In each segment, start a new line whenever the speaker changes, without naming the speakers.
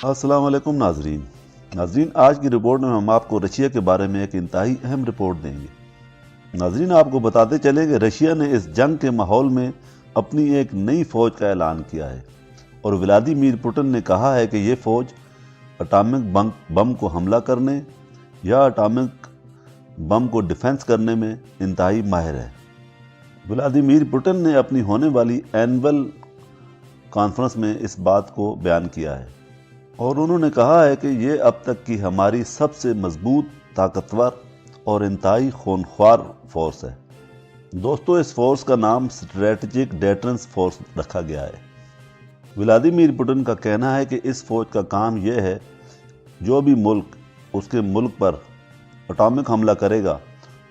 अस्सलाम वालेकुम नाजरीन, आज की रिपोर्ट में हम आपको रशिया के बारे में एक इंतहाई अहम रिपोर्ट देंगे। नाजरीन, आपको बताते चले कि रशिया ने इस जंग के माहौल में अपनी एक नई फौज का ऐलान किया है और व्लादिमीर पुतिन ने कहा है कि ये फौज एटॉमिक बम को हमला करने या एटॉमिक बम को डिफेंस करने में इंतहाई माहिर है। व्लादिमीर पुतिन ने अपनी होने वाली एनुअल कॉन्फ्रेंस में इस बात को बयान किया है और उन्होंने कहा है कि ये अब तक की हमारी सबसे मजबूत, ताकतवर और इंतहाई खूनख्वार फोर्स है। दोस्तों, इस फोर्स का नाम स्ट्रेटेजिक डेटरेंस फोर्स रखा गया है। व्लादिमीर पुतिन का कहना है कि इस फौज का काम यह है, जो भी मुल्क उसके मुल्क पर एटॉमिक हमला करेगा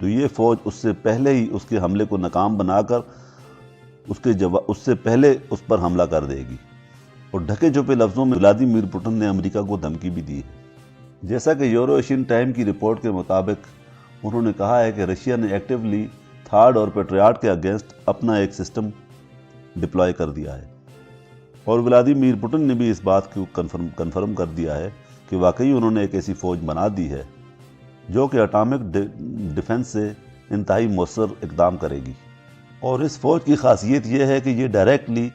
तो ये फौज उससे पहले ही उसके हमले को नाकाम बनाकर उससे पहले उस पर हमला कर देगी। और ढके छुपे लफ्ज़ों में व्लादिमीर पुतिन ने अमेरिका को धमकी भी दी है। जैसा कि यूरो एशियन टाइम की रिपोर्ट के मुताबिक उन्होंने कहा है कि रशिया ने एक्टिवली थार्ड और पेट्रियाट के अगेंस्ट अपना एक सिस्टम डिप्लॉय कर दिया है और व्लादिमीर पुतिन ने भी इस बात को कन्फर्म कर दिया है कि वाकई उन्होंने एक ऐसी फौज बना दी है जो कि एटॉमिक डिफेंस से इंतहाई मौसर इकदाम करेगी। और इस फौज की खासियत यह है कि ये डायरेक्टली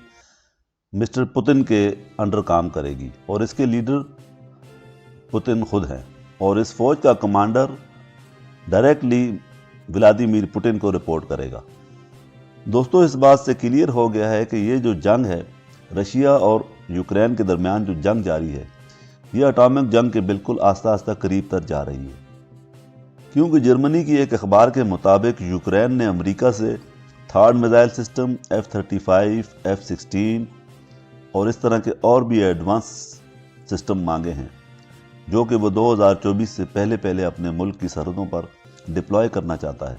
मिस्टर पुतिन के अंडर काम करेगी और इसके लीडर पुतिन खुद हैं और इस फौज का कमांडर डायरेक्टली व्लादिमीर पुतिन को रिपोर्ट करेगा। दोस्तों, इस बात से क्लियर हो गया है कि ये जो जंग है, रशिया और यूक्रेन के दरमियान जो जंग जारी है, ये एटॉमिक जंग के बिल्कुल आस्ता आस्ता करीब तर जा रही है, क्योंकि जर्मनी की एक अखबार के मुताबिक यूक्रेन ने अमेरिका से third missile system F-35, F-16 और इस तरह के और भी एडवांस सिस्टम मांगे हैं जो कि वो 2024 से पहले अपने मुल्क की सरहदों पर डिप्लॉय करना चाहता है।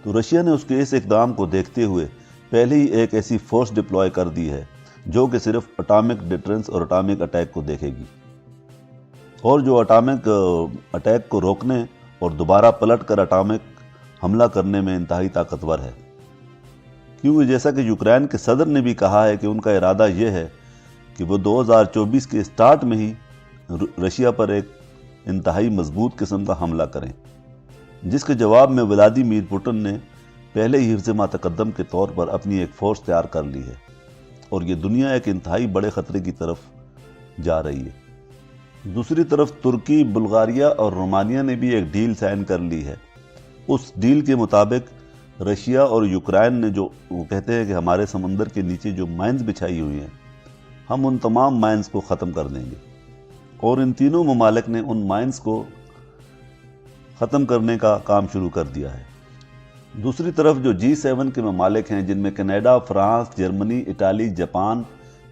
तो रशिया ने उसके इस इकदाम को देखते हुए पहले ही एक ऐसी फोर्स डिप्लॉय कर दी है जो कि सिर्फ एटॉमिक डिटरेंस और एटॉमिक अटैक को देखेगी और जो एटॉमिक अटैक को रोकने और दोबारा पलट कर एटॉमिक हमला करने में इंतहाई ताकतवर है। क्योंकि जैसा कि यूक्रेन के सदर ने भी कहा है कि उनका इरादा यह है कि वो 2024 के स्टार्ट में ही रशिया पर एक इंतहाई मजबूत किस्म का हमला करें, जिसके जवाब में व्लादिमीर पुतिन ने पहले ही हिफ्ज़ मातकद्दम के तौर पर अपनी एक फ़ोर्स तैयार कर ली है और ये दुनिया एक इंतहाई बड़े ख़तरे की तरफ जा रही है। दूसरी तरफ तुर्की, बुल्गारिया और रोमानिया ने भी एक डील साइन कर ली है। उस डील के मुताबिक रशिया और यूक्रेन ने जो वो कहते हैं कि हमारे समंदर के नीचे जो माइंस बिछाई हुई हैं, हम उन तमाम माइंस को ख़त्म कर देंगे और इन तीनों ममालिक ने उन माइंस को ख़त्म करने का काम शुरू कर दिया है। दूसरी तरफ जो G7 के ममालिक हैं, जिनमें Canada, France, Germany, Italy, Japan,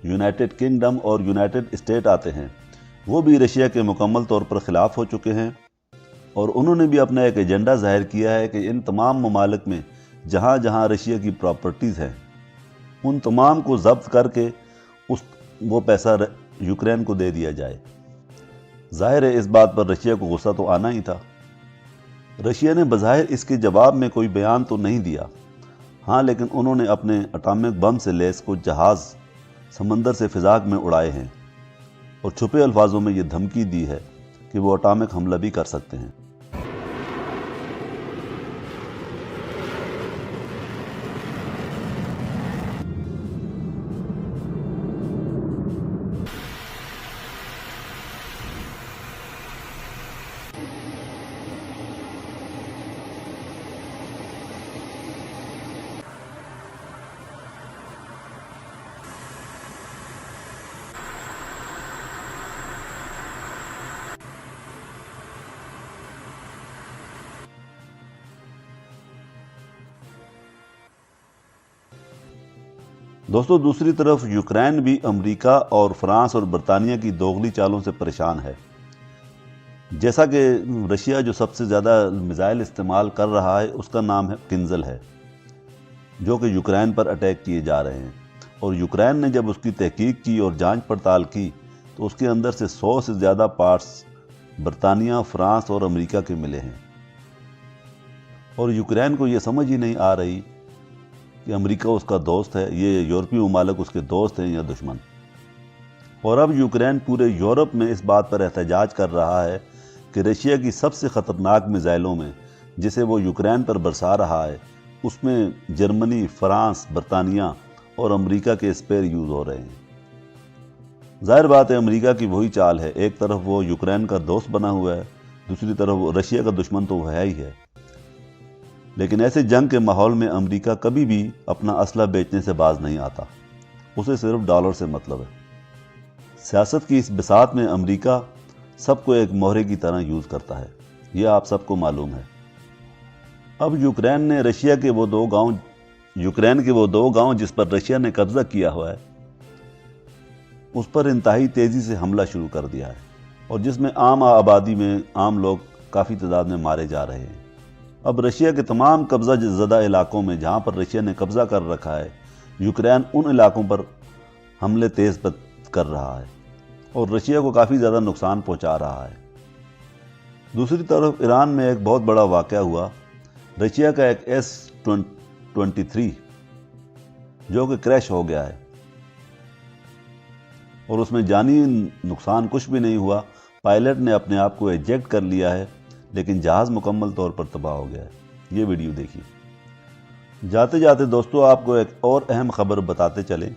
United kingdom और यूनाइटेड स्टेट आते हैं, वो भी रशिया के मुकम्मल तौर पर ख़िलाफ़ हो चुके हैं और उन्होंने भी अपना एक एजेंडा ज़ाहिर किया है कि इन तमाम ममालिक में जहाँ जहाँ रशिया की प्रॉपर्टीज़ हैं, उन तमाम को ज़ब्त करके वो पैसा यूक्रेन को दे दिया जाए। ज़ाहिर है इस बात पर रशिया को गुस्सा तो आना ही था। रशिया ने बज़ाहिर इसके जवाब में कोई बयान तो नहीं दिया, हाँ, लेकिन उन्होंने अपने एटॉमिक बम से लैस कुछ जहाज़ समंदर से फ़िज़ा में उड़ाए हैं और छुपे अल्फाजों में ये धमकी दी है कि वो एटॉमिक हमला भी कर सकते हैं। दोस्तों, दूसरी तरफ यूक्रेन भी अमेरिका और फ्रांस और बरतानिया की दोगली चालों से परेशान है। जैसा कि रशिया जो सबसे ज़्यादा मिसाइल इस्तेमाल कर रहा है उसका नाम है किंजल है, जो कि यूक्रेन पर अटैक किए जा रहे हैं और यूक्रेन ने जब उसकी तहकीक की और जांच पड़ताल की तो उसके अंदर से 100 से ज़्यादा पार्ट्स बरतानिया, फ्रांस और अमेरिका के मिले हैं और यूक्रेन को ये समझ ही नहीं आ रही कि अमेरिका उसका दोस्त है, ये यूरोपीय ममालिक उसके दोस्त हैं या दुश्मन। اور اب یوکرین پورے یورپ میں اس بات پر احتجاج کر رہا ہے کہ رشیا کی سب سے خطرناک میزائلوں میں جسے وہ یوکرین پر برسا رہا ہے اس میں جرمنی، فرانس، برطانیہ اور امریکہ کے اسپیئر یوز ہو رہے ہیں۔ ظاہر بات ہے امریکہ کی وہی چال ہے، ایک طرف وہ یوکرین کا دوست بنا ہوا ہے، دوسری طرف وہ رشیا کا دشمن تو وہ ہے ہی ہے۔ لیکن ایسے جنگ کے ماحول میں امریکہ کبھی بھی اپنا اسلحہ بیچنے سے باز نہیں آتا، اسے صرف ڈالر سے مطلب ہے۔ سیاست کی اس بساط میں امریکہ سب کو ایک مہرے کی طرح یوز کرتا ہے، یہ آپ سب کو معلوم ہے۔ اب یوکرین نے رشیا کے وہ دو گاؤں جس پر رشیا نے قبضہ کیا ہوا ہے اس پر انتہائی تیزی سے حملہ شروع کر دیا ہے، اور جس میں عام آبادی میں عام لوگ کافی تعداد میں مارے جا رہے ہیں۔ اب رشیا کے تمام قبضہ زدہ علاقوں میں جہاں پر رشیا نے قبضہ کر رکھا ہے، یوکرین ان علاقوں پر حملے تیز کر رہا ہے اور رشیا کو کافی زیادہ نقصان پہنچا رہا ہے۔ دوسری طرف ایران میں ایک بہت بڑا واقعہ ہوا، رشیا کا ایک S-23 جو کہ کریش ہو گیا ہے اور اس میں جانی نقصان کچھ بھی نہیں ہوا، پائلٹ نے اپنے آپ کو ایجیکٹ کر لیا ہے، لیکن جہاز مکمل طور پر تباہ ہو گیا ہے۔ یہ ویڈیو دیکھیے۔ جاتے جاتے دوستو آپ کو ایک اور اہم خبر بتاتے چلیں،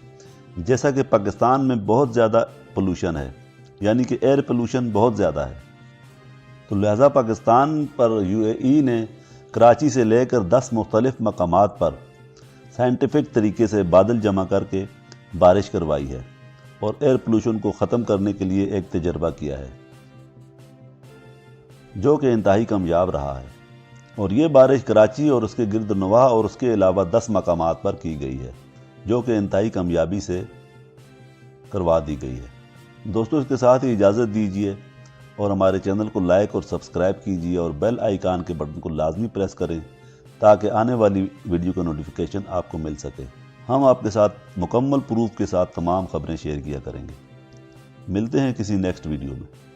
جیسا کہ پاکستان میں بہت زیادہ پولوشن ہے، یعنی کہ ایئر پولوشن بہت زیادہ ہے، تو لہٰذا پاکستان پر UAE نے کراچی سے لے کر 10 مختلف مقامات پر سائنٹیفک طریقے سے بادل جمع کر کے بارش کروائی ہے اور ایئر پولوشن کو ختم کرنے کے لیے ایک تجربہ کیا ہے جو کہ انتہائی کامیاب رہا ہے، اور یہ بارش کراچی اور اس کے گرد و نواح اور اس کے علاوہ 10 مقامات پر کی گئی ہے جو کہ انتہائی کامیابی سے کروا دی گئی ہے۔ دوستو اس کے ساتھ ہی اجازت دیجیے اور ہمارے چینل کو لائک اور سبسکرائب کیجیے اور بیل آئیکن کے بٹن کو لازمی پریس کریں تاکہ آنے والی ویڈیو کا نوٹیفیکیشن آپ کو مل سکے۔ ہم آپ کے ساتھ مکمل پروف کے ساتھ تمام خبریں شیئر کیا کریں گے۔ ملتے ہیں کسی نیکسٹ ویڈیو میں۔